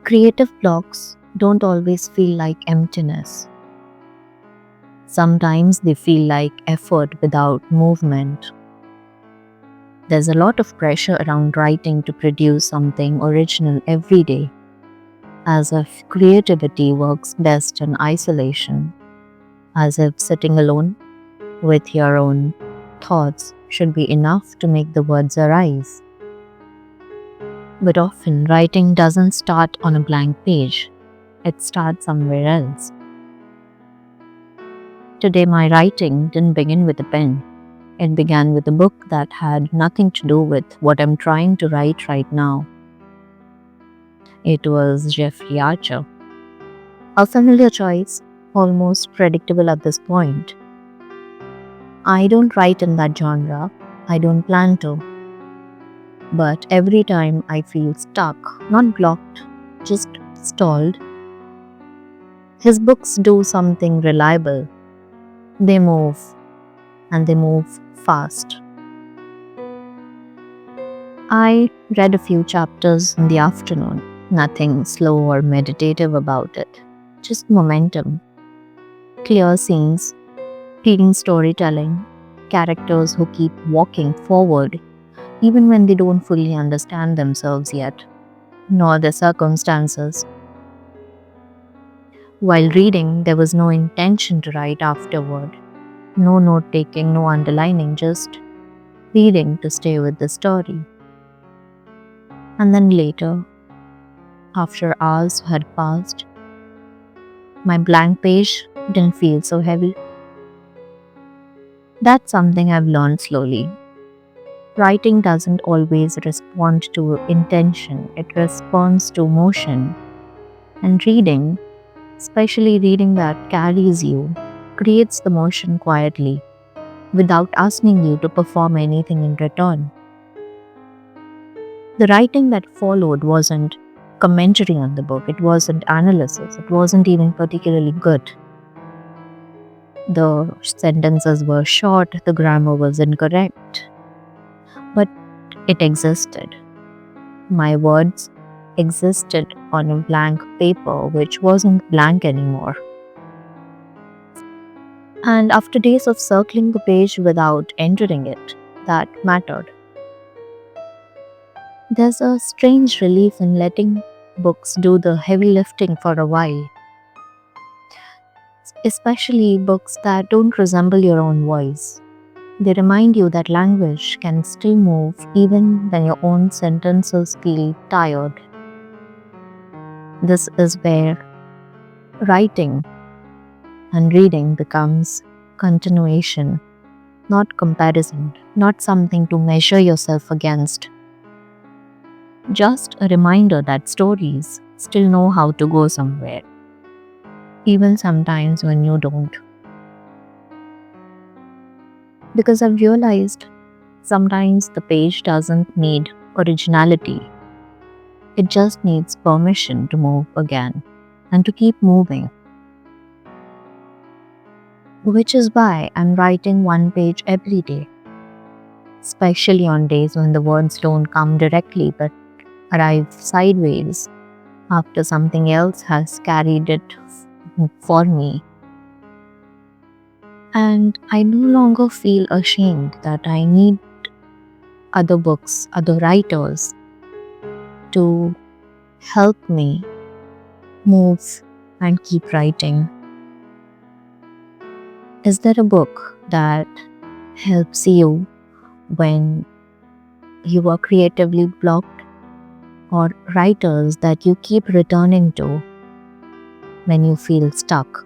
Creative blocks don't always feel like emptiness. Sometimes they feel like effort without movement. There's a lot of pressure around writing to produce something original every day, as if creativity works best in isolation, as if sitting alone with your own thoughts should be enough to make the words arise. But often, writing doesn't start on a blank page, it starts somewhere else. Today, my writing didn't begin with a pen. It began with a book that had nothing to do with what I'm trying to write right now. It was Jeffrey Archer. A familiar choice, almost predictable at this point. I don't write in that genre. I don't plan to. But every time I feel stuck, not blocked, just stalled, his books do something reliable. They move, and they move fast. I read a few chapters in the afternoon, nothing slow or meditative about it, just momentum, clear scenes, clean storytelling, characters who keep walking forward even when they don't fully understand themselves yet, nor their circumstances. While reading, there was no intention to write afterward. No note taking, no underlining, just reading to stay with the story. And then later, after hours had passed, my blank page didn't feel so heavy. That's something I've learned slowly. Writing doesn't always respond to intention, it responds to motion. And reading, especially reading that carries you, creates the motion quietly, without asking you to perform anything in return. The writing that followed wasn't commentary on the book, it wasn't analysis, it wasn't even particularly good. The sentences were short, the grammar was incorrect, but it existed. My words existed on a blank paper, which wasn't blank anymore. And after days of circling the page without entering it, that mattered. There's a strange relief in letting books do the heavy lifting for a while, especially books that don't resemble your own voice. They remind you that language can still move even when your own sentences feel tired. This is where writing and reading becomes continuation, not comparison, not something to measure yourself against. Just a reminder that stories still know how to go somewhere, even sometimes when you don't. Because I've realized sometimes the page doesn't need originality, it just needs permission to move again and to keep moving. Which is why I'm writing one page every day, especially on days when the words don't come directly but arrive sideways after something else has carried it for me. And I no longer feel ashamed that I need other books, other writers to help me move and keep writing. Is there a book that helps you when you are creatively blocked, or writers that you keep returning to when you feel stuck?